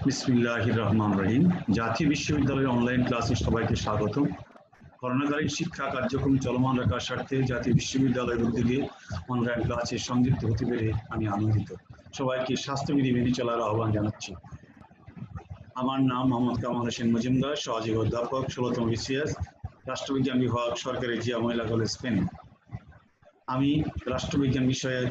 বিসমিল্লাহির রহমানির রহিম। জাতীয় বিশ্ববিদ্যালয়ের অনলাইন ক্লাসে সবাইকে স্বাগত। করোনাকালীন শিক্ষা কার্যক্রম চলমান রাখার স্বার্থে জাতীয় বিশ্ববিদ্যালয়ের উদ্যোগে অনলাইন ক্লাসে সংযুক্ত হতে পেরে আমি আনন্দিত। সবাইকে স্বাস্থ্যবিধি মেনে চলার আহ্বান জানাচ্ছি। আমার নাম মোহাম্মদ কামাল হোসেন মজুমদার, সহযোগী অধ্যাপক, 16তম বিসিএস, রাষ্ট্রবিজ্ঞান বিভাগ, সরকারি জিয়া মহিলা কলেজ, ফেনী। আমি রাষ্ট্রবিজ্ঞান বিষয়ে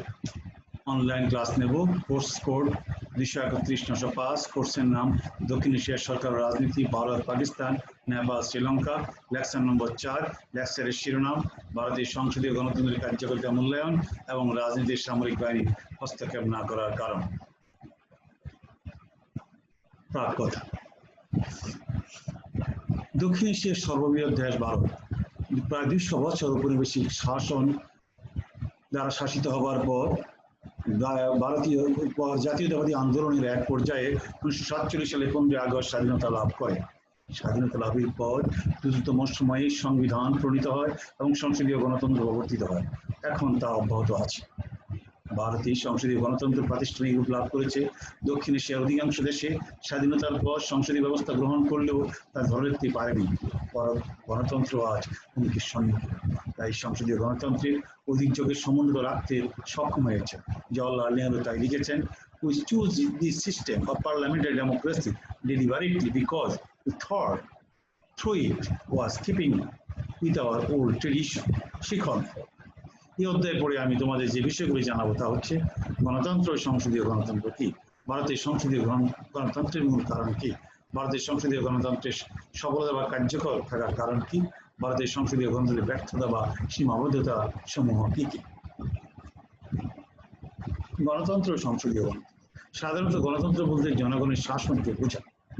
অনলাইন ক্লাস নেব। Course code 231-905। কোর্সের নাম দক্ষিণ এশিয়ার সরকার ও রাজনীতি, ভারত, পাকিস্তান, নেপাল, শ্রীলঙ্কা। Lecture number 4। লেকচারের শিরোনাম ভারতের সংসদীয় গণতন্ত্রের কার্যকারিতা মূল্যায়ন এবং রাজনীতির সামরিক বাহিনীর হস্তক্ষেপ না করার কারণ। প্রাক কথা। দক্ষিণ এশিয়ার সর্ববৃহৎ দেশ ভারত প্রায় 200 বছর উপনিবেশিক শাসন দ্বারা শাসিত হবার পর ভারতীয় জাতীয়তাবাদী আন্দোলনের এক পর্যায়ে 1947 সালে 15 আগস্ট স্বাধীনতা লাভ করে। স্বাধীনতা লাভের পর দ্রুততম সময়ে সংবিধান প্রণীত হয় এবং সংসদীয় গণতন্ত্র প্রবর্তিত হয়। এখন তা অব্যাহত আছে। ভারতীয় সংসদীয় গণতন্ত্র প্রাতিষ্ঠানিক রূপ লাভ করেছে। দক্ষিণ এশিয়ার অধিকাংশ দেশে স্বাধীনতার পর সংসদীয় ব্যবস্থা গ্রহণ করলেও তা ধরে রাখতে পারেনি। গণতন্ত্র আজ হুমকির সম্মুখীন। তাই সংসদীয় গণতন্ত্রের ঐতিহ্যকে সমুন্নত রাখতে সক্ষম হয়েছে। জওহরলাল নেহরু তাই লিখেছেন, "We choose this system of parliamentary democracy deliberately because we thought through it was keeping with our old tradition." শিখন। এই অধ্যায় পড়ে আমি তোমাদের যে বিষয়গুলি জানাবো তা হচ্ছে গণতন্ত্র ও সংসদীয় গণতন্ত্র কি, ভারতের সংসদীয় গণতন্ত্রের মূল কারণ কি, ভারতের সংসদীয় গণতন্ত্রের সফলতা বা কার্যকর থাকার কারণ কি, ভারতের সংসদীয় গণতন্ত্রের ব্যর্থতা বা সীমাবদ্ধতা সমূহ কি কি। গণতন্ত্র ও সংসদীয় গণতন্ত্র। সাধারণত গণতন্ত্র বলতে জনগণের শাসনকে বোঝায়।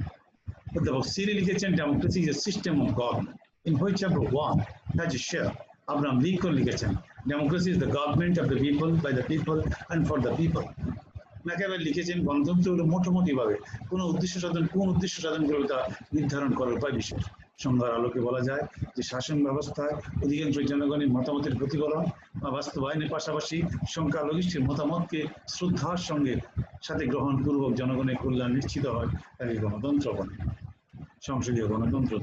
অধ্যাপক সিরি লিখেছেন, democracy is a system of government in which everyone has a share. Abraham Lincoln লিখেছেন, democracy is the government of the people, by the people and for the people. Machiavelli লিখেছেন, গণতন্ত্র হলো মোটামুটিভাবে কোন উদ্দেশ্য সাধন করবে তা নির্ধারণ করার উপায় বিশেষ। সংজ্ঞার আলোকে বলা যায় যে শাসন ব্যবস্থায় অধিকাংশ জনগণের মতামতের প্রতিফলন বা বাস্তবায়নের পাশাপাশি সংখ্যালঘিষ্ঠের মতামতকে শ্রদ্ধার সাথে গ্রহণপূর্বক জনগণের কল্যাণ নিশ্চিত হয়, তাকে গণতন্ত্র বলে। সংসদীয় গণতন্ত্র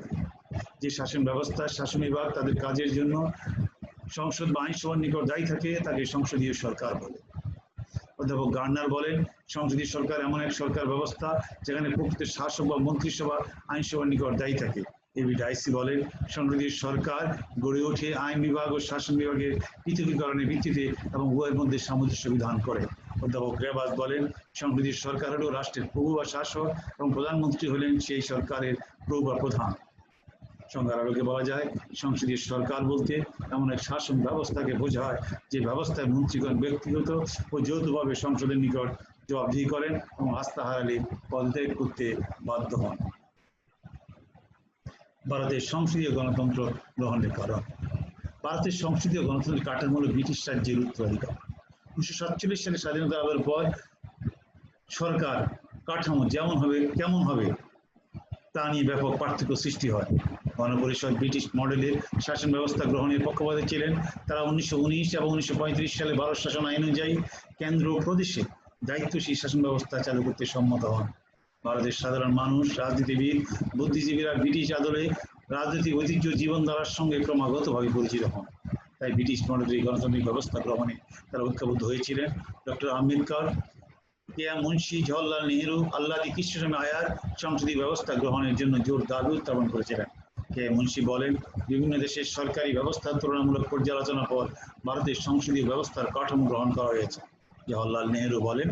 যে শাসন ব্যবস্থায় শাসন বিভাগ তাদের কাজের জন্য সংসদ বা আইনসভার নিকট দায়ী থাকে তাকে সংসদীয় সরকার বলে। অধ্যাপক গার্নার বলেন, সংসদীয় সরকার এমন এক সরকার ব্যবস্থা যেখানে প্রকৃত শাসক বা মন্ত্রিসভা আইনসভার নিকট দায়ী থাকে। এবি ডাইসি বলেন, সংসদীয় সরকার গড়ে ওঠে আইন বিভাগ ও শাসন বিভাগের পৃথকীকরণের ভিত্তিতে এবং উভয়ের মধ্যে সামঞ্জস্য বিধান করে। অধ্যাপক রেবাস বলেন, সংসদীয় সরকার হল রাষ্ট্রের প্রভু বা শাসক এবং প্রধানমন্ত্রী হলেন সেই সরকারের প্রভু বা প্রধান। সংজ্ঞার আলোকে বলা যায়, সংসদীয় সরকার বলতে এমন এক শাসন ব্যবস্থাকে বোঝায় যে ব্যবস্থায় মন্ত্রীগণ ব্যক্তিগত ও যৌথভাবে সংসদের নিকট জবাবদিহি করেন এবং আস্থা হারালে পদত্যাগ করতে বাধ্য হন। ভারতের সংসদীয় গণতন্ত্র গ্রহণের কারণ। ভারতের সংসদীয় গণতন্ত্রের কাঠামো হল ব্রিটিশ রাজ্যের উত্তরাধিকার। 1947 সালে স্বাধীনতা লাভের পর সরকার কাঠামো কেমন হবে তা নিয়ে ব্যাপক পার্থক্য সৃষ্টি হয়। গণপরিষদ ব্রিটিশ মডেলের শাসন ব্যবস্থা গ্রহণের পক্ষপাতী ছিলেন। তারা 1919 এবং 1935 সালে ভারত শাসন আইন অনুযায়ী কেন্দ্র ও প্রদেশে দায়িত্বশীল শাসন ব্যবস্থা চালু করতে সম্মত হন। ভারতের সাধারণ মানুষ, রাজনীতিবিদ, বুদ্ধিজীবীরা ব্রিটিশ আদলে রাজনৈতিক ঐতিহ্য জীবনধারার সঙ্গে ক্রমাগতভাবে পরিচিত হন। তাই ব্রিটিশ মডেলের গণতান্ত্রিক ব্যবস্থা গ্রহণে তারা ঐক্যবদ্ধ হয়েছিলেন। ডক্টর আম্বেদকর, কেএম মুন্সি, জওহরলাল নেহরু, আল্লাদি কৃষ্ণস্বামী আয়ার সংসদীয় ব্যবস্থা গ্রহণের জন্য জোর দাবি উত্থাপন করেছিলেন। কেএম মুন্সি বলেন, বিভিন্ন দেশের সরকারি ব্যবস্থার তুলনামূলক পর্যালোচনার পর ভারতের সংসদীয় ব্যবস্থার কাঠামো গ্রহণ করা হয়েছে। জওহরলাল নেহরু বলেন,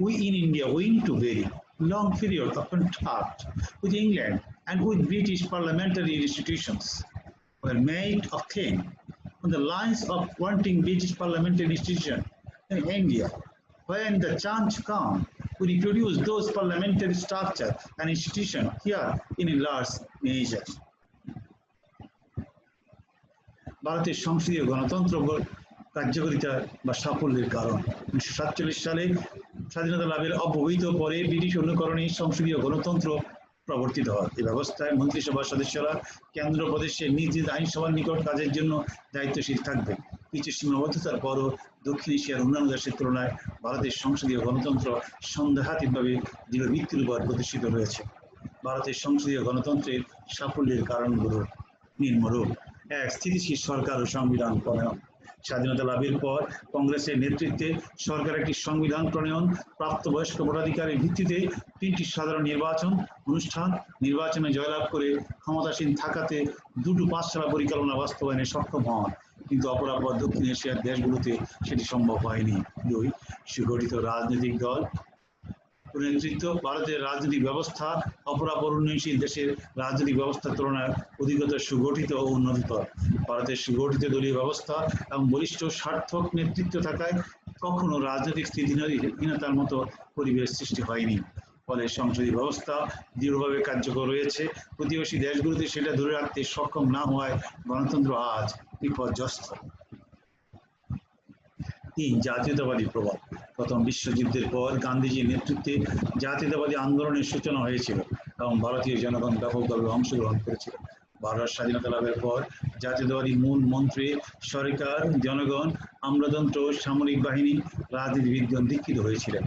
"We in India went to very long period of contact with England and with British parliamentary institutions were made of kin on the lines of wanting British parliamentary institution in India. When the chance come, we reproduce those parliamentary structure and institution here in a large measure." ভারতের সংসদীয় গণতন্ত্র কার্যকারিতা বা সাফল্যের কারণ 1947 সালে স্বাধীনতা লাভের অব্যবহিত পরে ব্রিটিশ অনুকরণে সংসদীয় গণতন্ত্র প্রবর্তিত হয়। এই ব্যবস্থায় মন্ত্রিসভার সদস্যরা কেন্দ্র প্রদেশের নিজ নিজ আইনসভার নিকট কাজের জন্য দায়িত্বশীল থাকবে। কিছু সীমাবদ্ধতার পরও দক্ষিণ এশিয়ার অন্যান্য দেশের তুলনায় ভারতের সংসদীয় গণতন্ত্র সন্দেহাতীতভাবে দৃঢ় ভিত্তির উপর প্রতিষ্ঠিত রয়েছে। ভারতের সংসদীয় গণতন্ত্রের সাফল্যের কারণগুলো নিম্নরূপ: এক, স্থিতিশীল সরকার ও সংবিধান প্রণয়ন। স্বাধীনতা লাভের পর কংগ্রেসের নেতৃত্বে সরকার একটি সংবিধান প্রণয়ন, প্রাপ্তবয়স্ক ভোটাধিকারের ভিত্তিতে 3টি সাধারণ নির্বাচন অনুষ্ঠান, নির্বাচনে জয়লাভ করে ক্ষমতাসীন থাকাতে দুটো পাঁচশালা পরিকল্পনা বাস্তবায়নে সক্ষম হন, কিন্তু অপরাপর দক্ষিণ এশিয়ার দেশগুলোতে সেটি সম্ভব হয়নি। 2, সুগঠিত রাজনৈতিক দল নেতৃত্ব। ভারতের রাজনৈতিক ব্যবস্থা অপরাপর উন্নয়নশীল দেশের রাজনৈতিক ব্যবস্থার তুলনায় অধিকতর সুগঠিত ও উন্নততর। ভারতের সুগঠিত দলীয় ব্যবস্থা এবং বলিষ্ঠ সার্থক নেতৃত্ব থাকায় কখনো রাজনৈতিক স্থিতিহীনতার মতো পরিবেশ সৃষ্টি হয়নি। ফলে সংসদীয় ব্যবস্থা দৃঢ়ভাবে কার্যকর রয়েছে। প্রতিবেশী দেশগুলোতে সেটা ধরে রাখতে সক্ষম না হওয়ায় গণতন্ত্র আজ বিপর্যস্ত। 3, জাতীয়তাবাদী প্রভাব। প্রথম বিশ্বযুদ্ধের পর গান্ধীজির নেতৃত্বে জাতীয়তাবাদী আন্দোলনের সূচনা হয়েছিল এবং ভারতীয় জনগণ ব্যাপকভাবে অংশগ্রহণ করেছিল। ভারত স্বাধীনতা লাভের পর জাতীয়তাবাদী মূল মন্ত্রে সরকার, জনগণ, আমলাতন্ত্র, সামরিক বাহিনী, রাজনীতিবিদগণ দীক্ষিত হয়েছিলেন।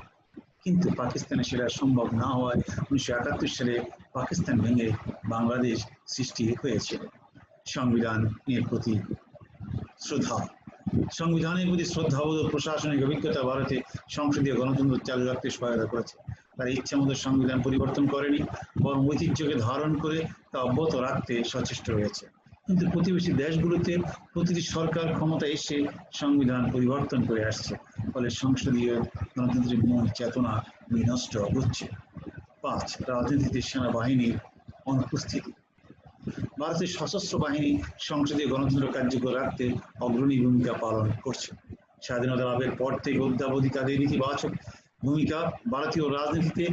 কিন্তু পাকিস্তানে সেটা সম্ভব না হওয়ায় 1971 সালে পাকিস্তান ভেঙে বাংলাদেশ সৃষ্টি হয়েছিল। সংবিধানের প্রতি শ্রদ্ধা। সংবিধানের প্রতি শ্রদ্ধাবোধ ও প্রশাসনিক অভিজ্ঞতা ভারতে সংসদীয় গণতন্ত্র চালু রাখতে সহায়তা করেছে। তারা ইচ্ছা মতো সংবিধান পরিবর্তন করেনি, বরং ঐতিহ্যকে ধারণ করে তা অব্যাহত রাখতে সচেষ্ট রয়েছে। কিন্তু প্রতিবেশী দেশগুলোতে প্রতিটি সরকার ক্ষমতা এসে সংবিধান পরিবর্তন করে আসছে, ফলে সংসদীয় গণতন্ত্রের মূল চেতনা বিনষ্ট হচ্ছে। 5, রাজনীতিতে সেনাবাহিনীর অনুপস্থিতি। ভারতের সশস্ত্র বাহিনী সংসদীয় গণতন্ত্র কার্যকর রাখতে অগ্রণী ভূমিকা পালন করছে। স্বাধীনতা লাভের পর থেকে অদ্যাবধি তাদের ইতিবাচক ভূমিকা ভারতীয় রাজনীতিতে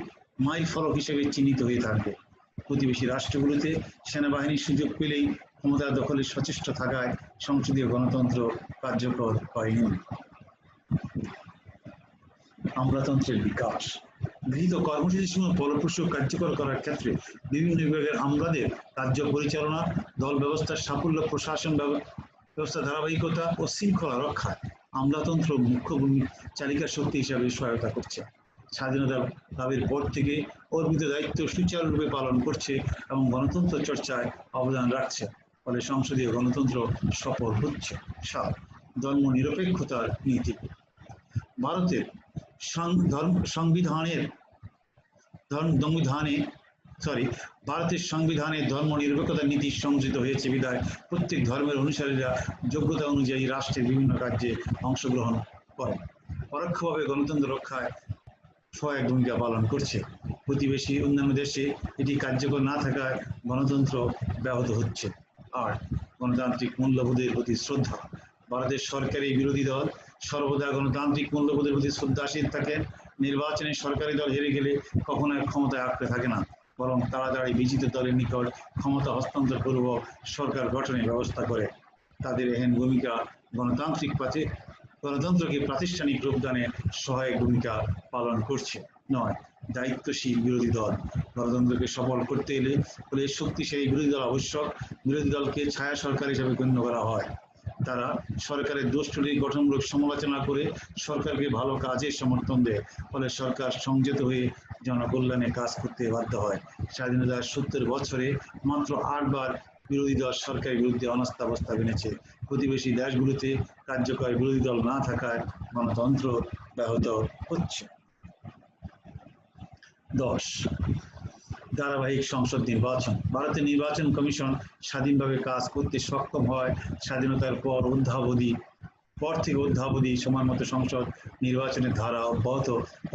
মাইল ফলক হিসেবে চিহ্নিত হয়ে থাকবে। প্রতিবেশী রাষ্ট্রগুলোতে সেনাবাহিনীর সুযোগ পেলেই ক্ষমতা দখলে সচেষ্ট থাকায় সংসদীয় গণতন্ত্র কার্যকর হয়নি। আমলাতন্ত্রের বিকাশ। গৃহীত কর্মসূচিসমূহ ফলপ্রসূ কার্যকর করার ক্ষেত্রে বিভিন্ন বিভাগের আমলাদের কার্য পরিচালনা, দল ব্যবস্থার সাফল্য, প্রশাসন ব্যবস্থা ধারাবাহিকতা ও শৃঙ্খলা রক্ষায় আমলাতন্ত্র মুখ্য চালিকা শক্তি হিসাবে সহায়তা করছে। স্বাধীনতা লাভের পর থেকে অর্পিত দায়িত্ব সুচারুরূপে পালন করছে এবং গণতন্ত্র চর্চায় অবদান রাখছে, ফলে সংসদীয় গণতন্ত্র সফল হচ্ছে। 7, ধর্মনিরপেক্ষতার নীতি। ভারতের ভারতের সংবিধানে ধর্মনিরপেক্ষতার নীতি সংযোজিত হয়েছে বিধায় প্রত্যেক ধর্মের অনুসারীরা যোগ্যতা অনুযায়ী রাষ্ট্রের বিভিন্ন কার্যে অংশগ্রহণ করেন। পরোক্ষভাবে গণতন্ত্র রক্ষায় সহায়ক ভূমিকা পালন করছে। প্রতিবেশী অন্যান্য দেশে এটি কার্যকর না থাকায় গণতন্ত্র ব্যাহত হচ্ছে। 8, গণতান্ত্রিক মূল্যবোধের প্রতি শ্রদ্ধা। ভারতের সরকারি বিরোধী দল সর্বদা গণতান্ত্রিক মূল্যবোধের প্রতি শ্রদ্ধাশীল থাকেন। নির্বাচনে সরকারি দল হেরে গেলে কখনো ক্ষমতায় আঁকড়ে থাকে না, বরং তাড়াতাড়ি বিজিত দলের নিকট ক্ষমতা হস্তান্তর পূর্বক সরকার গঠনের ব্যবস্থা করে। তাদের এহেন ভূমিকা গণতন্ত্রকে প্রাতিষ্ঠানিক রূপদানে সহায়ক ভূমিকা পালন করছে। 9, দায়িত্বশীল বিরোধী দল। গণতন্ত্রকে সফল করতে এলে শক্তিশালী বিরোধী দল আবশ্যক। বিরোধী দলকে ছায়া সরকার হিসেবে গণ্য করা হয়। তারা সরকারের দোষ ত্রুটি গঠনমূলক সমালোচনা করে সরকারকে ভালো কাজে সমর্থন দেয়, ফলে সরকার সংযত হয়ে জনকল্যাণে কাজ করতে বাধ্য হয়। স্বাধীনতার 70 বছরে মাত্র 8 বার বিরোধী দল সরকারের বিরুদ্ধে অনাস্থা প্রস্তাব এনেছে। প্রতিবেশী দেশগুলোতে কার্যকর বিরোধী দল না থাকায় গণতন্ত্র ব্যাহত হচ্ছে। 10, ধারাবাহিক সংসদ নির্বাচন। ভারতের নির্বাচন কমিশন স্বাধীনভাবে কাজ করতে সক্ষম হয় স্বাধীনতার পর থেকে অদ্যাবধি সময় মতো সংসদ নির্বাচনের ধারা অব্যাহত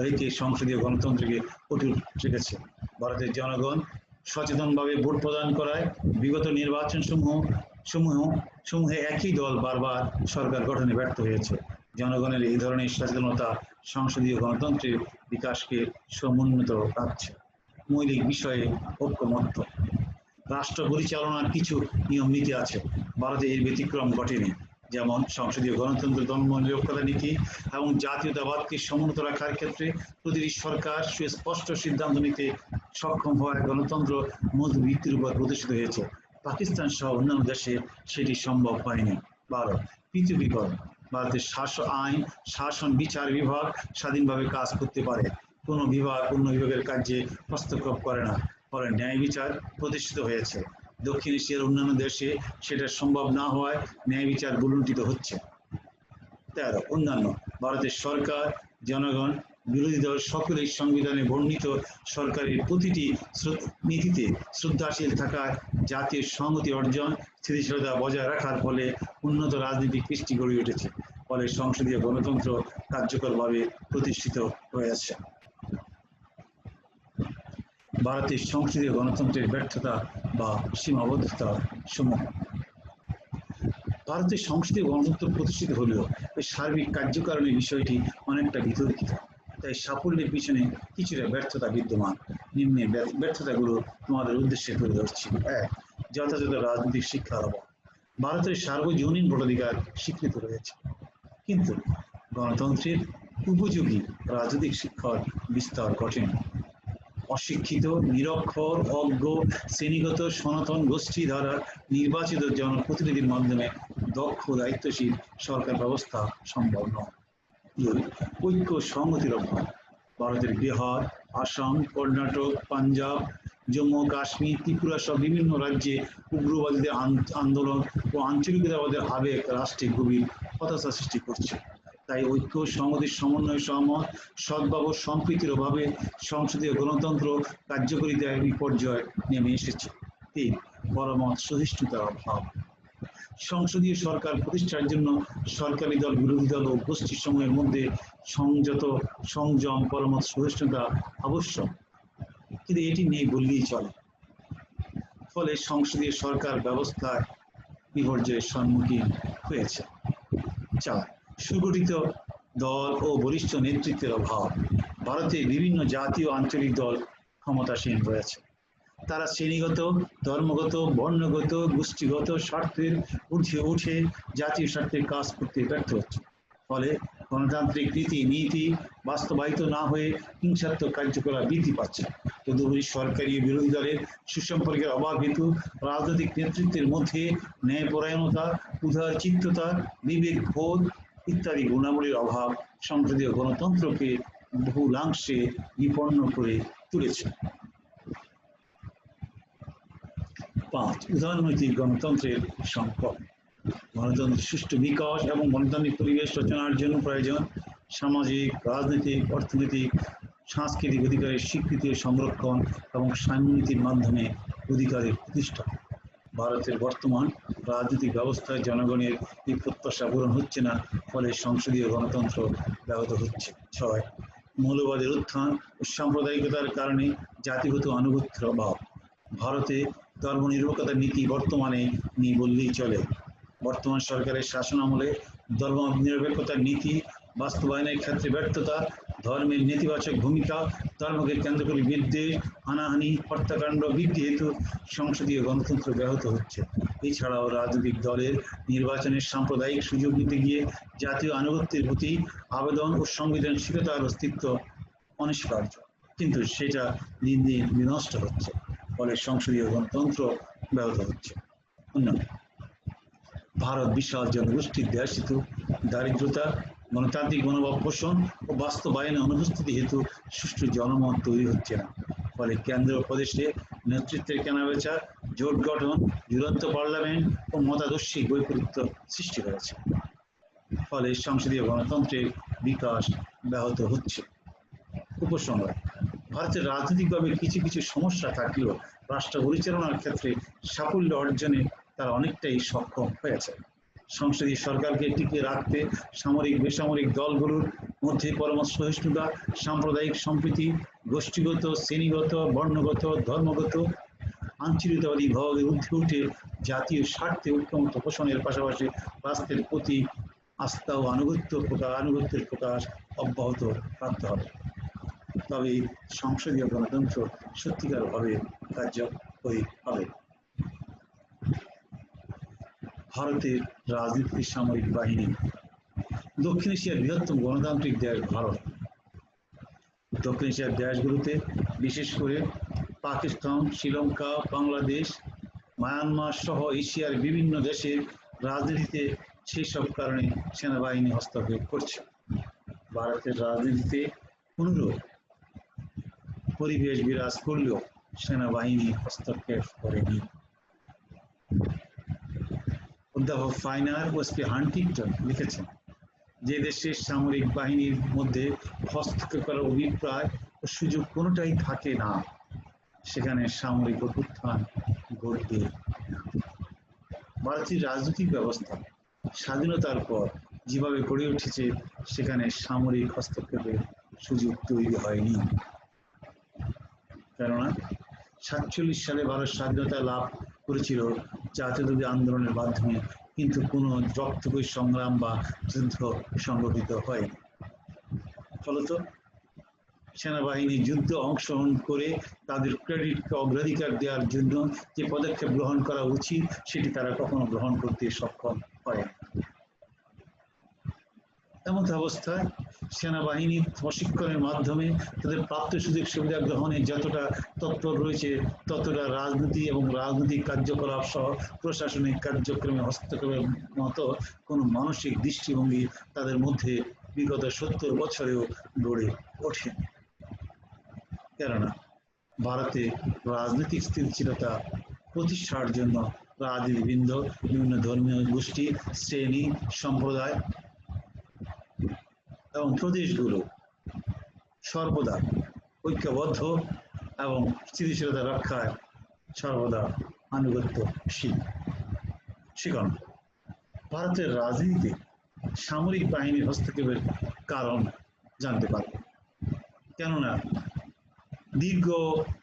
রেখে সংসদীয় গণতন্ত্রকে অটুট রেখেছে। ভারতের জনগণ সচেতনভাবে ভোট প্রদান করায় বিগত নির্বাচন সমূহে একই দল বারবার সরকার গঠনে ব্যর্থ হয়েছে। জনগণের এই ধরনের সচেতনতা সংসদীয় গণতন্ত্রের বিকাশকে সমুন্নত রাখছে। মৌলিক বিষয়ে ঐক্যমত্য। রাষ্ট্র পরিচালনার কিছু নিয়ম নীতি আছে, ভারতে এর ব্যতিক্রম ঘটেনি। যেমন সংসদীয় গণতন্ত্র, ধর্ম নিরপেক্ষতা নীতি এবং জাতীয়তাবাদকে সমুন্নত রাখার ক্ষেত্রে প্রতিটি সরকার সুস্পষ্ট সিদ্ধান্ত নিতে সক্ষম হওয়ায় গণতন্ত্র মজবুত ভিত্তির উপর প্রতিষ্ঠিত হয়েছে। পাকিস্তান সহ অন্যান্য দেশে সেটি সম্ভব হয়নি। 12 পৃথকীকরণ। ভারতের শাসন বিচার বিভাগ স্বাধীনভাবে কাজ করতে পারে। কোনো বিভাগ অন্য বিভাগের কাজে হস্তক্ষেপ করে না, ফলে ন্যায় বিচার প্রতিষ্ঠিত হয়েছে। দক্ষিণ এশিয়ার অন্যান্য দেশে সেটা সম্ভব না হওয়ায় ন্যায় বিচার ভুলুণ্ঠিত হচ্ছে। 13 অন্যান্য। ভারতের সরকার, জনগণ, বিরোধী দল সকলেই সংবিধানে বর্ণিত সরকারের প্রতিটি নীতিতে শ্রদ্ধাশীল থাকায় জাতীয় সংহতি অর্জন, স্থিতিশীলতা বজায় রাখার ফলে উন্নত রাজনীতি কৃষ্টি গড়ে উঠেছে। ফলে সংসদীয় গণতন্ত্র কার্যকরভাবে প্রতিষ্ঠিত হয়েছে। ভারতের সংসদীয় গণতন্ত্রের ব্যর্থতা বা সীমাবদ্ধতা সমূহ। ভারতের সংসদীয় গণতন্ত্র প্রতিষ্ঠিত হলেও এর সার্বিক কার্যকারণের বিষয়টি অনেকটা বিতর্কিত। তাই সাফল্যের পিছনে কিছুটা ব্যর্থতা বিদ্যমান। নিম্নে ব্যর্থতাগুলো তোমাদের উদ্দেশ্যে তুলে ধরছি। 1 যথাযথ রাজনৈতিক শিক্ষার অভাব। ভারতের সার্বজনীন ভোটাধিকার স্বীকৃত রয়েছে, কিন্তু গণতন্ত্রের উপযোগী রাজনৈতিক শিক্ষার বিস্তার ঘটেনি। অশিক্ষিত, নিরক্ষর, অজ্ঞ, শ্রেণীগত সনাতন গোষ্ঠী দ্বারা নির্বাচিত জনপ্রতিনিধির মাধ্যমে দক্ষ দায়িত্বশীল সরকার ব্যবস্থা সম্ভব নয়। ঐক্য সংহতির অভাব। ভারতের বিহার, আসাম, কর্ণাটক, পাঞ্জাব, জম্মু কাশ্মীর, ত্রিপুরা সহ বিভিন্ন রাজ্যে উগ্রবাদীদের আন্দোলন ও আঞ্চলিকতাবাদের আবেগ রাষ্ট্রে গভীর হতাশা সৃষ্টি করছে। তাই ঐক্য সংহতির সমন্বয়, সহমত, সদ্ভাব ও সম্প্রীতির অভাবে সংসদীয় গণতন্ত্র কার্যকরিতার বিপর্যয় নেমে এসেছে। 3 পরমত সহিষ্ণুতার অভাব। সংসদীয় সরকার প্রতিষ্ঠার জন্য সরকারি দল, বিরোধী দল ও গোষ্ঠী সমূহের মধ্যে সংযম, পরমত সহিষ্ণুতা আবশ্যক, কিন্তু এটি নেই বললেই চলে। ফলে সংসদীয় সরকার ব্যবস্থার বিপর্যয়ের সম্মুখীন হয়েছে। 4 সুগঠিত দল ও বরিষ্ঠ নেতৃত্বের অভাব। ভারতে বিভিন্ন জাতীয় আঞ্চলিক দল ক্ষমতাসীন রয়েছে। তারা শ্রেণীগত, ধর্মগত, বর্ণগত, গোষ্ঠীগত স্বার্থের ঊর্ধ্বে উঠে জাতীয় স্বার্থে কাজ করতে ব্যর্থ হচ্ছে। ফলে গণতান্ত্রিক রীতি-নীতি বাস্তবায়িত না হয়ে হিংসাত্মক কার্যকলাপ বৃদ্ধি পাচ্ছে। তদুপরি সরকারি ও বিরোধী দলের সুসম্পর্কের অভাব হেতু রাজনৈতিক নেতৃত্বের মধ্যে ন্যায়পরায়ণতা, উদারচিত্ততা, বিবেকবোধ ইত্যাদি গুণাবলীর অভাব সংসদীয় গণতন্ত্রকে বহুলাংশে বিপন্ন করে তুলেছে। 5 উদারনৈতিক গণতন্ত্রের সংকট। গণতন্ত্রের সুষ্ঠু বিকাশ এবং গণতান্ত্রিক পরিবেশ রচনার জন্য প্রয়োজন সামাজিক, রাজনৈতিক, অর্থনৈতিক, সাংস্কৃতিক অধিকারের স্বীকৃতি ও সংরক্ষণ এবং সাম্যনীতির মাধ্যমে অধিকারের প্রতিষ্ঠা। ভারতের বর্তমান রাজনৈতিক ব্যবস্থায় জনগণের এই প্রত্যাশা পূরণ হচ্ছে না, ফলে সংসদীয় গণতন্ত্র ব্যাহত হচ্ছে। 6 মৌলবাদের উত্থান ও সাম্প্রদায়িকতার কারণে জাতিগত আনুগত্যের অভাব। ভারতে ধর্মনিরপেক্ষতার নীতি বর্তমানে নেই বললেই চলে। বর্তমান সরকারের শাসন আমলে ধর্মনিরপেক্ষতার নীতি বাস্তবায়নের ক্ষেত্রে ব্যর্থতা, ধর্মের নেতিবাচক ভূমিকা, ধর্মকে কেন্দ্র করে বিদ্বেষ, হানাহানি, হত্যাকাণ্ড বৃদ্ধি হেতু সংসদীয় গণতন্ত্র ব্যাহত হচ্ছে। এছাড়াও রাজনৈতিক দলের নির্বাচনের সাম্প্রদায়িক সুযোগ নিতে গিয়ে জাতীয় আনুগত্যের প্রতি আবেদন ও সংবিধানশীলতার অস্তিত্ব অনিষ্কার্য, কিন্তু সেটা দিন দিন বিনষ্ট হচ্ছে। ফলে সংসদীয় গণতন্ত্র ব্যাহত হচ্ছে। ভারত বিশাল জনগোষ্ঠীর দেশ হেতু দারিদ্রতা, গণতান্ত্রিক মনোভাব পোষণ ও বাস্তবায়নে অনুপস্থিতি হেতু সুষ্ঠু জনমত তৈরি হচ্ছে না। ফলে কেন্দ্র প্রদেশে নেতৃত্বের কেনাবেচা, জোট গঠন, ঝুলন্ত পার্লামেন্ট ও মতাদর্শী বৈপরীত্য সৃষ্টি হয়েছে। ফলে সংসদীয় গণতন্ত্রের বিকাশ ব্যাহত হচ্ছে। উপসংহার: ভারতের রাজনৈতিকভাবে কিছু কিছু সমস্যা থাকলেও রাষ্ট্র পরিচালনার ক্ষেত্রে সাফল্য অর্জনে তারা অনেকটাই সক্ষম হয়েছে। সংসদীয় সরকারকে টিকিয়ে রাখতে সামরিক বেসামরিক দলগুলোর মধ্যে পরমত সহিষ্ণুতা, সাম্প্রদায়িক সম্প্রীতি, গোষ্ঠীগত, শ্রেণীগত, বর্ণগত, ধর্মগত, আঞ্চলিকতাবাদী ভাবের ঊর্ধ্বে উঠে জাতীয় স্বার্থে ঐক্যমত্য পোষণের পাশাপাশি রাষ্ট্রের প্রতি আস্থা ও আনুগত্যের প্রকাশ অব্যাহত রাখতে হবে। তবে সংসদীয় গণতন্ত্র সত্যিকারভাবে কার্যকরী হবে। ভারতের রাজনীতি সামরিক বাহিনী। দক্ষিণ এশিয়ার বৃহত্তম গণতান্ত্রিক দেশ ভারত। দক্ষিণ এশিয়ার দেশগুলোতে বিশেষ করে পাকিস্তান, শ্রীলঙ্কা, বাংলাদেশ, মায়ানমার সহ এশিয়ার বিভিন্ন দেশের রাজনীতিতে সেই সব কারণে সেনাবাহিনী হস্তক্ষেপ করছে। ভারতের রাজনীতিতে অনুরূপ পরিবেশ বিরাজ করলেও সেনাবাহিনী হস্তক্ষেপ করেনি। অধ্যাপক ফাইনার ওএসপি হান্টিংটন লিখেছেন, যে দেশের সামরিক বাহিনীর মধ্যে হস্তক্ষেপ করার অভিপ্রায় ও সুযোগ কোনোটাই থাকে না, সেখানে সামরিক অভ্যুত্থান ঘটবে না। ভারতের রাজনৈতিক ব্যবস্থা স্বাধীনতার পর যেভাবে গড়ে উঠেছে, সেখানে সামরিক হস্তক্ষেপের সুযোগ তৈরি হয়নি। কেননা 47 সালে ভারত স্বাধীনতা লাভ করেছিল জাতীয়তাবাদী আন্দোলনের মাধ্যমে, কিন্তু কোনো রক্তক্ষয়ী সংগ্রাম বা যুদ্ধ সংগঠিত হয়নি। ফলত সেনাবাহিনী যুদ্ধে অংশগ্রহণ করে তাদের ক্রেডিটকে অগ্রাধিকার দেওয়ার জন্য যে পদক্ষেপ গ্রহণ করা উচিত, সেটি তারা কখনো গ্রহণ করতে সক্ষম হয়। এমন অবস্থায় সেনাবাহিনীর প্রশিক্ষণের মাধ্যমে তাদের প্রাপ্ত সুযোগ সুবিধা গ্রহণে যতটা তৎপর রয়েছে, ততটা রাজনীতি এবং রাজনৈতিক কার্যকলাপ সহ প্রশাসনিক কার্যক্রমে হস্তক্ষেপের মতো কোনো মানসিক দৃষ্টিভঙ্গি তাদের মধ্যে বিগত 70 বছরেও গড়ে ওঠে। কেননা ভারতে রাজনৈতিক স্থিতিশীলতা প্রতিষ্ঠার জন্য রাজনীতিবৃন্দ, বিভিন্ন ধর্মীয় গোষ্ঠী, শ্রেণী, সম্প্রদায় এবং প্রদেশগুলো সর্বদা ঐক্যবদ্ধ এবং স্থিতিশীলতা রক্ষায় সর্বদা আনুগত্যশীল। শিখন ভারতের রাজনীতিতে সামরিক বাহিনীর হস্তক্ষেপের কারণ জানতে পারবে। কেননা দীর্ঘ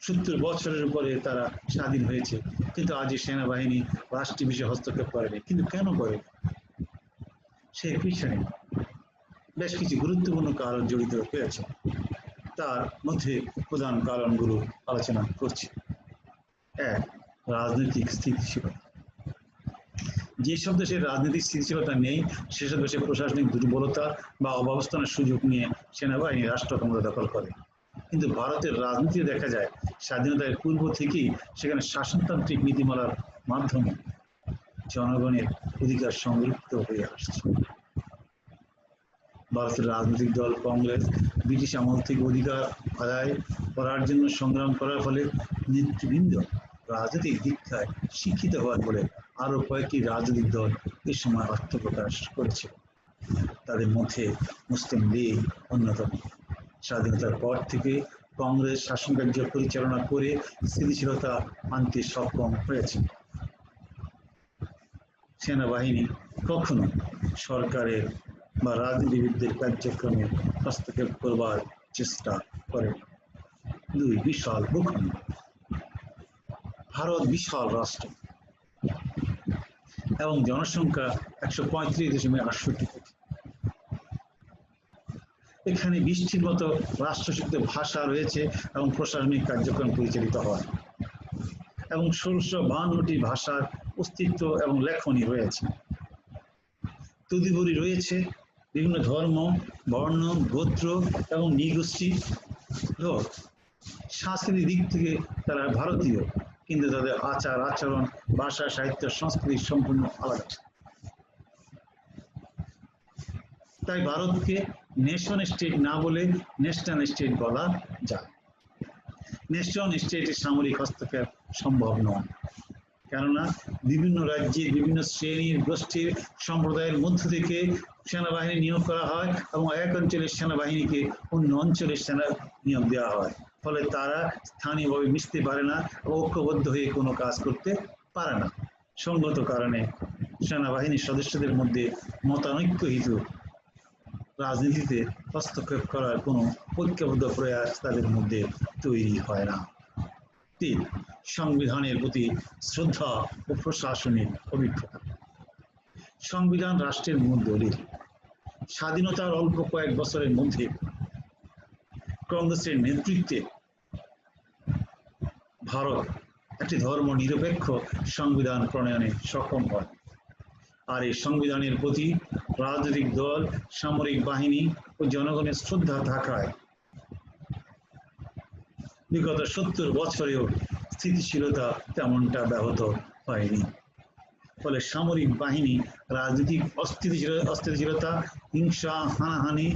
70 বছরের উপরে তারা স্বাধীন হয়েছে, কিন্তু আজ সেনাবাহিনী রাষ্ট্রীয় বিষয়ে হস্তক্ষেপ করেনি। কিন্তু কেন করে? সেই পিছনে বেশ কিছু গুরুত্বপূর্ণ কারণ জড়িত হয়েছে। তার মধ্যে প্রধান কারণগুলো আলোচনা করছি। 1. রাজনৈতিক স্থিতিশীলতা। যেসব দেশের রাজনৈতিক স্থিতিশীলতা নেই, সেসব দেশে প্রশাসনিক দুর্বলতা বা অব্যবস্থানের সুযোগ নিয়ে সেনাবাহিনী রাষ্ট্র ক্ষমতা দখল করে। কিন্তু ভারতের রাজনীতিতে দেখা যায়, স্বাধীনতার পূর্ব থেকেই সেখানে শাসনতান্ত্রিক নীতিমালার মাধ্যমে জনগণের অধিকার সংরক্ষিত হয়ে আসছে। ভারতের রাজনৈতিক দল কংগ্রেস ব্রিটিশ আমল থেকে অধিকার আদায় করার জন্য সংগ্রাম করার ফলে নেতৃবৃন্দ রাজনৈতিক দীক্ষায় শিক্ষিত হওয়ার ফলে আরো কয়েকটি রাজনৈতিক দল এ সময় আত্মপ্রকাশ করেছিল। তাদের মধ্যে মুসলিম লীগ অন্যতম। স্বাধীনতার পর থেকে কংগ্রেস শাসনকার্য পরিচালনা করে স্থিতিশীলতা আনতে সক্ষম হয়েছে। সেনাবাহিনী কখনো সরকারের বা রাজনীতিবিদদের কার্যক্রমে হস্তক্ষেপ করবার চেষ্টা করে। 2. বিশাল ভূখণ্ড। ভারত বিশাল রাষ্ট্র এবং জনসংখ্যা 135.68 কোটি। এখানে 20টির মতো রাষ্ট্রশিক্ষিত ভাষা রয়েছে এবং প্রশাসনিক কার্যক্রম পরিচালিত হয়, এবং 1652টি ভাষার অস্তিত্ব এবং লেখনী রয়েছে। তদুপরি রয়েছে বিভিন্ন ধর্ম, বর্ণ, গোত্র এবং নৃগোষ্ঠী লোক। সাংস্কৃতিক দিক থেকে তারা ভারতীয়, কিন্তু তাদের আচার আচরণ, ভাষা, সাহিত্য, সংস্কৃতি সম্পূর্ণ আলাদা। তাই ভারতকে নেশন স্টেট না বলে ন্যাশনাল স্টেট বলা যায়। নেশন স্টেটের সামরিক হস্তক্ষেপ সম্ভব নয়, কেননা বিভিন্ন রাজ্যে বিভিন্ন শ্রেণীর, গোষ্ঠীর, সম্প্রদায়ের মধ্য থেকে সেনাবাহিনী নিয়োগ করা হয় এবং এক অঞ্চলের সেনাবাহিনীকে অন্য অঞ্চলের সেনা নিয়োগ দেওয়া হয়। ফলে তারা স্থানীয়ভাবে মিশতে পারে না, ঐক্যবদ্ধ হয়ে কোনো কাজ করতে পারে না। সঙ্গত কারণে সেনাবাহিনীর সদস্যদের মধ্যে মতানৈক্য হেতু রাজনীতিতে হস্তক্ষেপ করার কোনো ঐক্যবদ্ধ প্রয়াস তাদের মধ্যে তৈরি হয় না। 3. সংবিধানের প্রতি শ্রদ্ধা ও প্রশাসনিক অভিজ্ঞতা। সংবিধান রাষ্ট্রের মূল দলিল। স্বাধীনতার অল্প কয়েক বছরের মধ্যে কংগ্রেসের নেতৃত্বে ভারত একটি ধর্ম নিরপেক্ষ সংবিধান প্রণয়নে সক্ষম হয়। আর এই সংবিধানের প্রতি রাজনৈতিক দল, সামরিক বাহিনী ও জনগণের শ্রদ্ধা থাকায় বিগত 70 বছরেও স্থিতিশীলতা তেমনটা ব্যাহত হয়নি। ফলে সামরিক বাহিনী রাজনৈতিক অস্থিতিশীলতা, হিংসা, হানাহানি,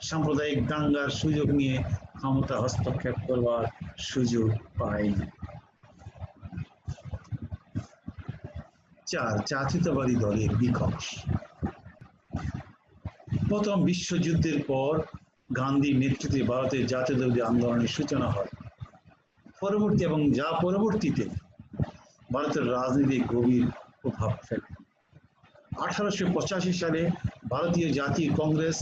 সাম্প্রদায়িক দাঙ্গার সুযোগ নিয়ে ক্ষমতা হস্তক্ষেপ করবার সুযোগ পায়নি। 4. জাতীয়তাবাদী দলের বিকাশ। প্রথম বিশ্বযুদ্ধের পর গান্ধীর নেতৃত্বে ভারতের জাতীয়তাবাদী আন্দোলনের সূচনা হয়। পরবর্তীতে ভারতের রাজনীতি গভীর প্রভাব ফেলে। 1885 সালে ভারতীয় জাতীয় কংগ্রেস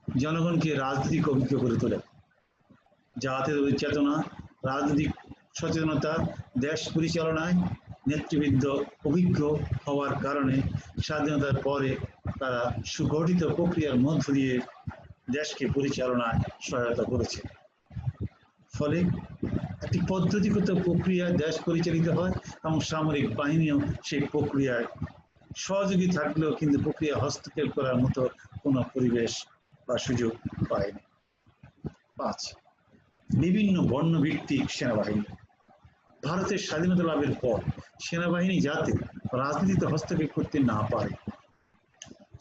জনগণকে রাজনৈতিক অভিজ্ঞ করে তোলে। জাতীয়তাবাদী চেতনা, রাজনৈতিক সচেতনতা, দেশ পরিচালনায় নেতৃবৃন্দ অভিজ্ঞ হওয়ার কারণে স্বাধীনতার পরে তারা সুগঠিত প্রক্রিয়ার মধ্য দিয়ে দেশকে পরিচালনায় সহায়তা করেছে। ফলে একটি পদ্ধতিগত প্রক্রিয়ায় দেশ পরিচালিত হয় এবং সামরিক বাহিনীও সেই প্রক্রিয়ায় সহযোগী থাকলেও কিন্তু প্রক্রিয়া হস্তক্ষেপ করার মতো কোনো পরিবেশ বা সুযোগ পায়নি। 5. বিভিন্ন বর্ণভিত্তিক সেনাবাহিনী। ভারতের স্বাধীনতা লাভের পর সেনাবাহিনী যাতে রাজনীতিতে হস্তক্ষেপ করতে না পারে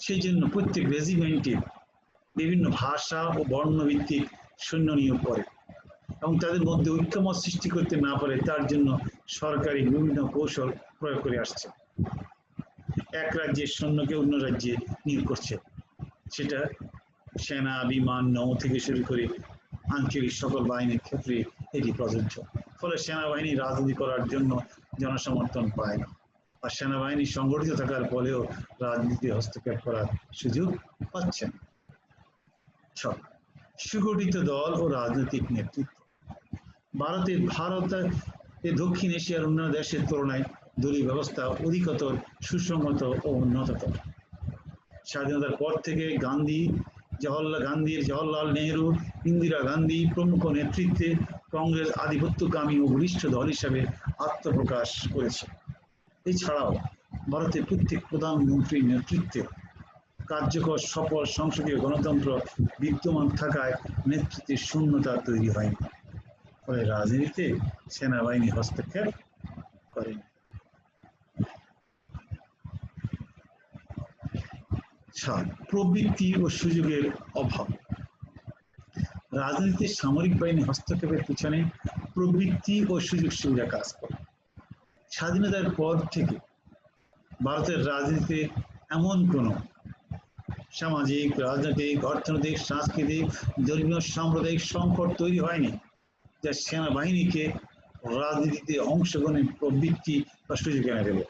সেই জন্য প্রত্যেক রেজিমেন্টে বিভিন্ন ভাষা ও বর্ণভিত্তিক সৈন্য নিয়োগ করে এবং তাদের মধ্যে ঐক্যমত সৃষ্টি করতে না পারে তার জন্য সরকারি বিভিন্ন কৌশল প্রয়োগ করে আসছে। এক রাজ্যের সৈন্যকে অন্য রাজ্যে নিয়োগ করছে, সেটা সেনা, বিমান, নৌ থেকে শুরু করে আঞ্চলিক সকল বাহিনীর ক্ষেত্রে এটি প্রযোজ্য। ফলে সেনাবাহিনী রাজনীতি করার জন্য জনসমর্থন পায় না, আর সেনাবাহিনী সংগঠিত থাকার ফলেও রাজনীতিতে হস্তক্ষেপ করার সুযোগ পাচ্ছে না। 6. সুগঠিত দল ও রাজনৈতিক নেতৃত্ব। ভারত দক্ষিণ এশিয়ার অন্যান্য দেশের তুলনায় দলীয় ব্যবস্থা অধিকতর সুসংহত ও উন্নততর। স্বাধীনতার পর থেকে জওহরলাল নেহরু, ইন্দিরা গান্ধী প্রমুখ নেতৃত্বে কংগ্রেস আধিপত্যকামী ও বলিষ্ঠ দল হিসাবে আত্মপ্রকাশ করেছে। এছাড়াও ভারতের প্রত্যেক প্রধানমন্ত্রীর নেতৃত্বে কার্যকর সফল সংসদীয় গণতন্ত্র বিদ্যমান থাকায় নেতৃত্বের শূন্যতা তৈরি হয়নি। ফলে রাজনীতিতে সেনাবাহিনী হস্তক্ষেপ করেনি। 7. প্রবৃত্তি ও সুযোগের অভাব। রাজনীতিতে সামরিক বাহিনী হস্তক্ষেপের পিছনে প্রবৃত্তি ও সুযোগ সুবিধা কাজ করে। স্বাধীনতার পর থেকে ভারতের রাজনীতিতে এমন কোনো সামাজিক, রাজনৈতিক, অর্থনৈতিক, সাংস্কৃতিক, ধর্মীয়, সাম্প্রদায়িক সংকট তৈরি হয়নি যা সেনাবাহিনীকে রাজনীতিতে অংশগ্রহণের প্রবৃত্তি বা সুযোগ এনে দেবে।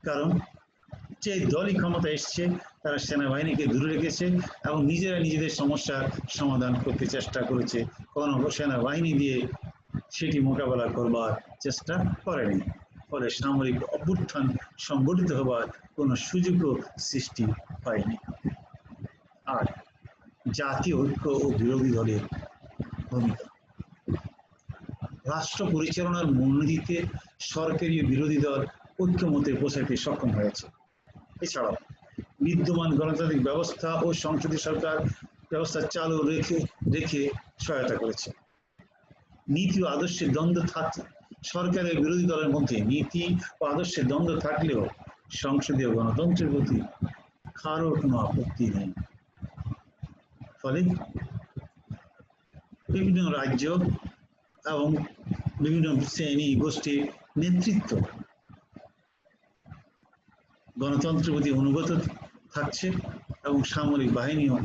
কারণ যে দলই ক্ষমতা এসছে তারা সেনাবাহিনীকে দূরে রেখেছে এবং নিজেরা নিজেদের সমস্যার সমাধান করতে চেষ্টা করেছে, কোনো সেনাবাহিনী দিয়ে সেটি মোকাবেলা করবার চেষ্টা করেনি। ফলে সামরিক অভ্যুত্থান সংগঠিত হবার কোনো সুযোগও সৃষ্টি হয়নি। আর জাতীয় ঐক্য ও বিরোধী দলের ভূমিকা। রাষ্ট্র পরিচালনার মূলনীতিতে সরকারি ও বিরোধী দল ঐক্যমতে পৌঁছাতে সক্ষম হয়েছে। এছাড়াও বিদ্যমান গণতান্ত্রিক ব্যবস্থা ও সংসদীয় সরকার ব্যবস্থা চালু রেখে সহায়তা করেছে। নীতি ও আদর্শের দ্বন্দ্ব থাকলে সরকারের বিরোধী দলের মধ্যে নীতি ও আদর্শের দ্বন্দ্ব থাকলেও সংসদীয় গণতন্ত্রের প্রতি কারো কোনো আপত্তি নেই। ফলে বিভিন্ন রাজ্য এবং বিভিন্ন শ্রেণী গোষ্ঠীর নেতৃত্ব গণতন্ত্রের প্রতি অনুগত থাকছে এবং সামরিক বাহিনীও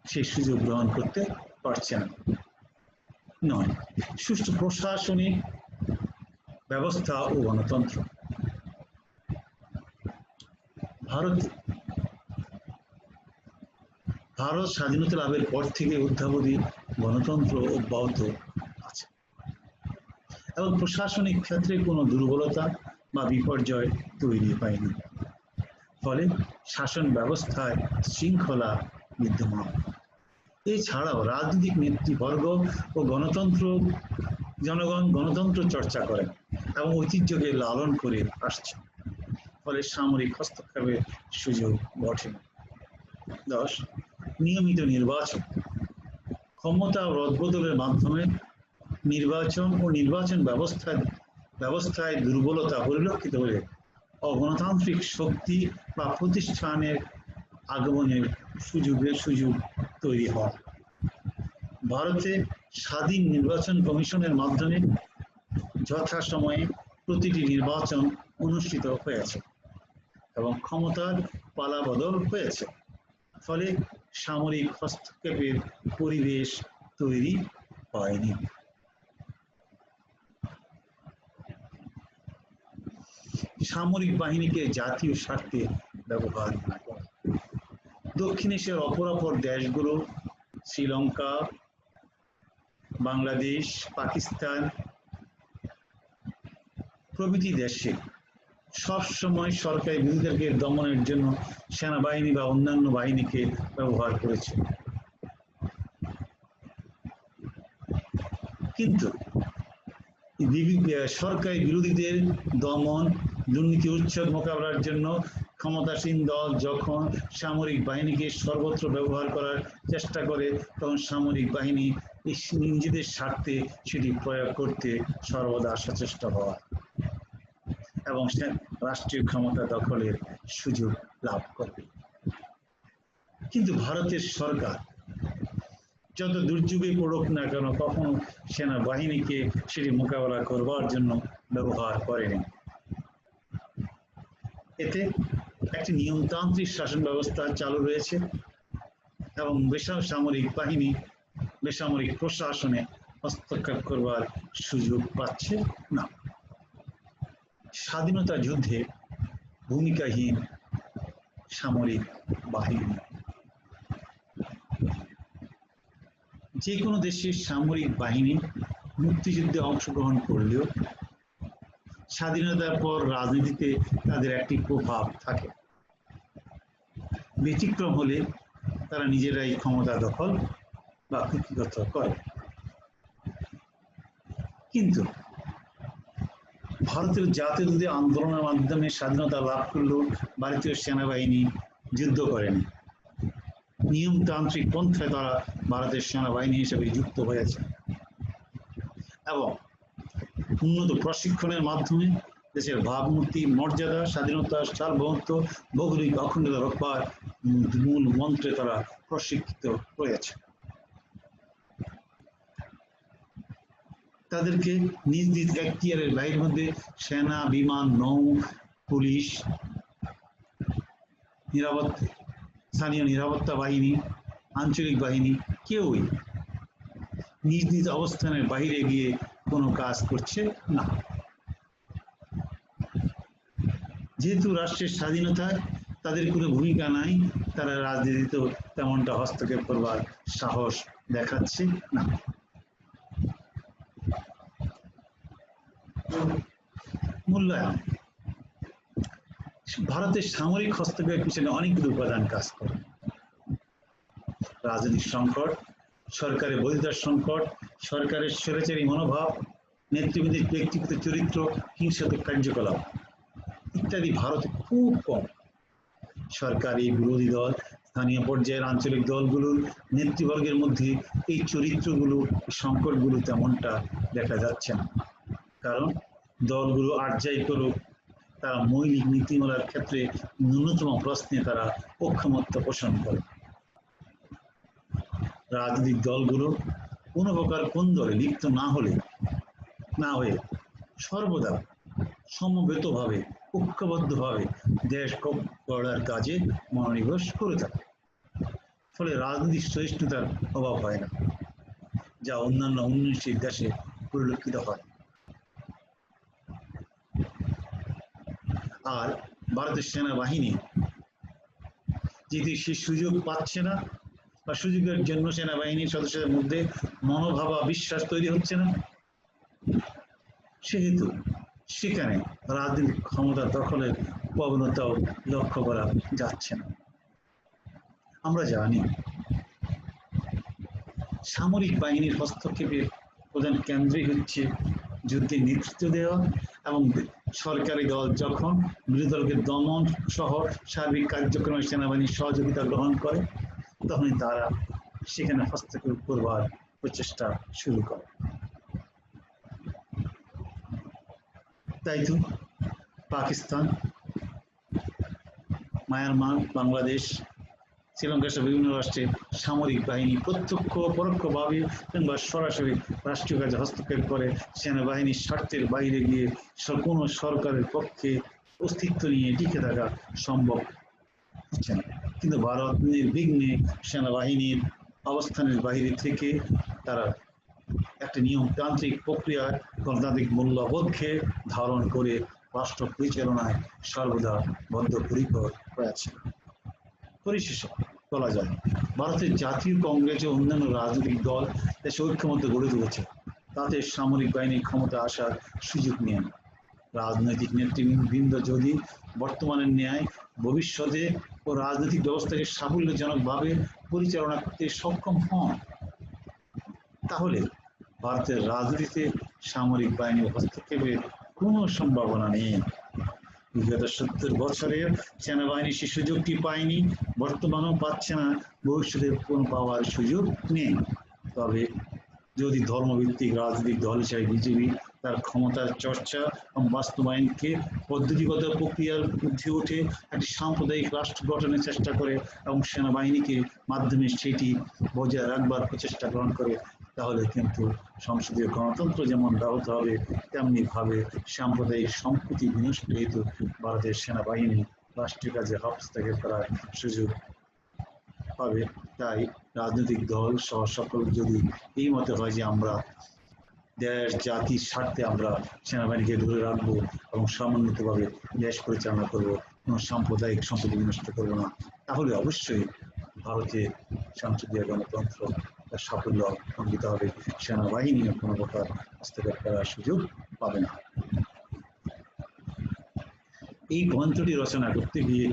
সেই সুযোগ গ্রহণ করতে পারছে না। 9. সুষ্ঠু প্রশাসনিক ব্যবস্থা ও গণতন্ত্র। ভারত স্বাধীনতা লাভের পর থেকে অদ্যাবধি গণতন্ত্র অব্যাহত আছে এবং প্রশাসনিক ক্ষেত্রে কোনো দুর্বলতা বা বিপর্যয় তৈরি হয়নি। ফলে শাসন ব্যবস্থায় শৃঙ্খলা বিদ্যমান। এছাড়াও রাজনৈতিক নেতৃবর্গ ও জনগণ গণতন্ত্র চর্চা করেন এবং ঐতিহ্যকে লালন করে আসছে। ফলে সামরিক হস্তক্ষেপের সুযোগ ঘটে না। 10. নিয়মিত নির্বাচন। ক্ষমতা রদবদলের মাধ্যমে নির্বাচন ও নির্বাচন ব্যবস্থায় দুর্বলতা পরিলক্ষিত হলে অগণতান্ত্রিক শক্তি বা প্রতিষ্ঠানের আগমনের সুযোগ তৈরি হয়। ভারতে স্বাধীন নির্বাচন কমিশনের মাধ্যমে যথাসময়ে প্রতিটি নির্বাচন অনুষ্ঠিত হয়েছে এবং ক্ষমতার পালাবদল হয়েছে, ফলে সামরিক হস্তক্ষেপের পরিবেশ তৈরি হয়নি। সামরিক বাহিনীকে জাতীয় স্বার্থে ব্যবহার না করা। দক্ষিণ এশিয়ার অপরাপর দেশগুলো শ্রীলঙ্কা, বাংলাদেশ, পাকিস্তান প্রভৃতি দেশে সবসময় সরকারি বিরোধীদের দমনের জন্য সেনাবাহিনী বা অন্যান্য বাহিনীকে ব্যবহার করেছে। কিন্তু সরকারি বিরোধীদের দমন, দুর্নীতি উচ্ছেদ মোকাবেলার জন্য ক্ষমতাসীন দল যখন সামরিক বাহিনীকে সর্বত্র ব্যবহার করার চেষ্টা করে, তখন সামরিক বাহিনী নিজেদের স্বার্থে সেটি প্রয়োগ করতে সর্বদা সচেষ্ট হওয়া এবং রাষ্ট্রীয় ক্ষমতা দখলের সুযোগ লাভ করবে। কিন্তু ভারতের সরকার যত দুর্যোগে পড়ুক না কেন, কখনো সেনাবাহিনীকে সেটি মোকাবেলা করবার জন্য ব্যবহার করেনি। এতে একটি নিয়মতান্ত্রিক শাসন ব্যবস্থা চালু রয়েছে এবং বেসামরিক প্রশাসনে হস্তক্ষেপ করবার সুযোগ পাচ্ছে না। স্বাধীনতা যুদ্ধে ভূমিকাহীন সামরিক বাহিনী। যে কোনো দেশের সামরিক বাহিনী মুক্তিযুদ্ধে অংশগ্রহণ করলেও স্বাধীনতার পর রাজনীতিতে তাদের একটি প্রভাব থাকে। ব্যতিক্রম হলে তারা নিজেরাই ক্ষমতা দখল বা কুক্ষিগত করে। কিন্তু ভারতের জাতীয়তাবাদী আন্দোলনের মাধ্যমে স্বাধীনতা লাভ করলেও ভারতীয় সেনাবাহিনী যুদ্ধ করেনি। নিয়মতান্ত্রিক পন্থায় তারা ভারতের সেনাবাহিনী হিসেবে যুক্ত হয়েছে এবং উন্নত প্রশিক্ষণের মাধ্যমে দেশের ভাবমূর্তি, মর্যাদা, স্বাধীনতা, সার্বভৌমত্ব, ভৌগোলিক অখণ্ডতা রক্ষার মূল মন্ত্রে তারা প্রশিক্ষিত হয়েছে। তাদেরকে নিজ নিজ এখতিয়ারের বাইরের মধ্যে সেনা, বিমান, নৌ, পুলিশ, স্থানীয় নিরাপত্তা বাহিনী, আঞ্চলিক বাহিনী কেউই নিজ নিজ অবস্থানের বাইরে গিয়ে কোনো কাজ করছে না। যেহেতু রাষ্ট্রের স্বাধীনতায় তাদের কোনো ভূমিকা নাই, তারা রাজনীতিতেও তেমনটা হস্তক্ষেপ করবার সাহস দেখাচ্ছে না। মূল্যায়ন। ভারতের সামরিক হস্তক্ষেপের পিছনে অনেকগুলো উপাদান কাজ করে। রাজনৈতিক সংকট, সরকারের বৈধতার সংকট, সরকারের স্বৈরাচারী মনোভাব, নেতৃবৃন্দের ব্যক্তিগত চরিত্র, হিংসাত্মক কার্যকলাপ ইত্যাদি ভারতে খুব কম। সরকারি, বিরোধী দল, স্থানীয় পর্যায়ের আঞ্চলিক দলগুলোর নেতৃবর্গের মধ্যে এই চরিত্রগুলো, সংকটগুলো তেমনটা দেখা যাচ্ছে না। কারণ দলগুলো আর যাই করুক, তারা মৌলিক নীতিমালার ক্ষেত্রে ন্যূনতম প্রশ্নে তারা অক্ষমত্ব পোষণ করে। রাজনৈতিক দলগুলো কোনো প্রকার কোন্দলে লিপ্ত না হয়ে সর্বদা সমবেতভাবে, ঐক্যবদ্ধভাবে দেশ গড়ার কাজে মনোনিবেশ করে থাকে। ফলে রাজনৈতিক সহিষ্ণুতার অভাব হয় না, যা অন্যান্য উন্নয়নশীল দেশে পরিলক্ষিত হয়। আর ভারতের সেনাবাহিনী যেহেতু সে সুযোগ পাচ্ছে না বা সুযোগের জন্য সেনাবাহিনীর সদস্যদের মধ্যে মনোভাব বা বিশ্বাস তৈরি হচ্ছে না, সেহেতু সেখানে রাজনৈতিক ক্ষমতা দখলের প্রবণতাও লক্ষ্য করা যাচ্ছে না। আমরা জানি সামরিক বাহিনীর হস্তক্ষেপের প্রধান কেন্দ্রই হচ্ছে যুদ্ধে নেতৃত্ব দেওয়া এবং সরকারি দল যখন বিরোধী দলকে দমন সহ সার্বিক কার্যক্রমে সেনাবাহিনীর সহযোগিতা গ্রহণ করে, তখনই তারা সেখানে হস্তক্ষেপ করবার প্রচেষ্টা শুরু করে। তাই তো পাকিস্তান, মায়ানমার, বাংলাদেশ, শ্রীলঙ্কা সহ বিভিন্ন রাষ্ট্রে সামরিক বাহিনী প্রত্যক্ষ পরোক্ষভাবে কিংবা সরাসরি রাষ্ট্রীয় কাজে হস্তক্ষেপ করে সেনাবাহিনীর স্বার্থের বাইরে গিয়ে কোনো সরকারের পক্ষে অস্তিত্ব নিয়ে টিকে থাকা সম্ভব হচ্ছে না। কিন্তু ভারত নির্বিঘ্নে সেনাবাহিনীর অবস্থানের বাইরে থেকে তারা একটা নিয়মতান্ত্রিক প্রক্রিয়া, গণতান্ত্রিক মূল্যবোধকে ধারণ করে রাষ্ট্র পরিচালনায় সর্বদা বদ্ধপরিকর হয়েছে। পরিশেষে বলা যায়, ভারতের জাতীয় কংগ্রেস ও অন্যান্য রাজনৈতিক দল দেশে ঐক্যমত্য গড়ে তুলেছে, তাতে সামরিক বাহিনীর ক্ষমতা আসার সুযোগ নেন। রাজনৈতিক নেতৃবৃন্দ যদি বর্তমানের ন্যায় ভবিষ্যতে ও রাজনৈতিক ব্যবস্থাকে সাফল্যজনকভাবে পরিচালনা করতে সক্ষম হন, তাহলে ভারতের রাজনীতিতে সামরিক বাহিনীর হস্তক্ষেপের কোনো সম্ভাবনা নেই। বিগত 70 বছরের সেনাবাহিনী সে সুযোগটি পায়নি, বর্তমানেও পাচ্ছে না, ভবিষ্যতে কোনো পাওয়ার সুযোগ নেই। তবে যদি ধর্মভিত্তিক রাজনৈতিক দল হিসেবে বিজেপি তার ক্ষমতার চর্চা এবং বাস্তবায়নকে পদ্ধতিগত প্রক্রিয়ার ঊর্ধ্বে উঠে একটি সাম্প্রদায়িক রাষ্ট্র গঠনের চেষ্টা করে এবং সেনাবাহিনীকে মাধ্যমে সেটি বজায় রাখবার প্রচেষ্টা গ্রহণ করে, তাহলে কিন্তু সংসদীয় গণতন্ত্র যেমন ব্যাহত হবে, তেমনি ভাবে সাম্প্রদায়িক সম্প্রীতি বিনষ্ট হেতু ভারতের সেনাবাহিনী রাষ্ট্রীয় কাজে হস্তক্ষেপ করার সুযোগ পাবে। তাই রাজনৈতিক দল সহ সকল যদি এই মতে হয় যে আমরা দেশ জাতির স্বার্থে আমরা সেনাবাহিনীকে ধরে রাখবো এবং সমন্বিতভাবে দেশ পরিচালনা করবো, কোনো সাম্প্রদায়িক সম্পত্তি বিনষ্ট করবো না, তাহলে অবশ্যই ভারতে সংসদীয় গণতন্ত্র তার সাফল্য অর্জিত হবে, সেনাবাহিনীও কোনো প্রকার হস্তক্ষেপ করার সুযোগ পাবে না। এই প্রবন্ধটি রচনা করতে গিয়ে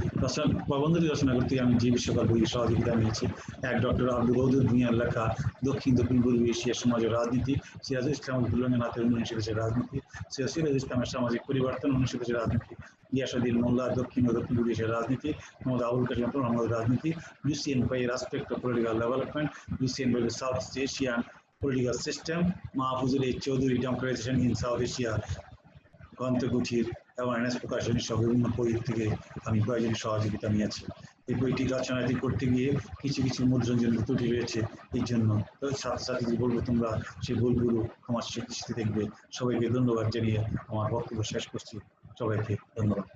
আমি যে বিষয়কাল বই সহযোগিতা নিয়েছি, এক ডক্টর আব্দুল ওদুদ ভূঁইয়ার লেখা দক্ষিণ পূর্ব এশিয়া সমাজের রাজনীতি, সিরাজুল ইসলাম ভুলরঙ্গনাথের 19 দেশের রাজনীতি, সিরাজুল ইসলামের সামাজিক পরিবর্তন 19 দেশের রাজনীতি, গিয়াসউদ্দিন মোল্লা দক্ষিণ ও দক্ষিণ পূর্ব এশিয়ার রাজনীতি, মোহাম্মদ আবুল কাসিম মোহাম্মদ রাজনীতি, লুসিয়ান পাইয়ের aspect of political development, Lucian পাইয়ের South Asian political system, Mahfuzul Chowdhury democratization in South Asia, গ্রন্থগুঠির এবং এনএস প্রকাশনী সহ বিভিন্ন বই থেকে আমি কয়েকজনের সহযোগিতা নিয়েছি। এই বইটি রচনাটি করতে গিয়ে কিছু কিছু মুদ্রণজনিত ত্রুটি রয়েছে, এই জন্য ছাত্রছাত্রীদের বলবো তোমরা সেই বইগুলো আমার দৃষ্টিতে দেখবে। সবাইকে ধন্যবাদ জানিয়ে আমার বক্তব্য শেষ করছি। সবাইকে ধন্যবাদ।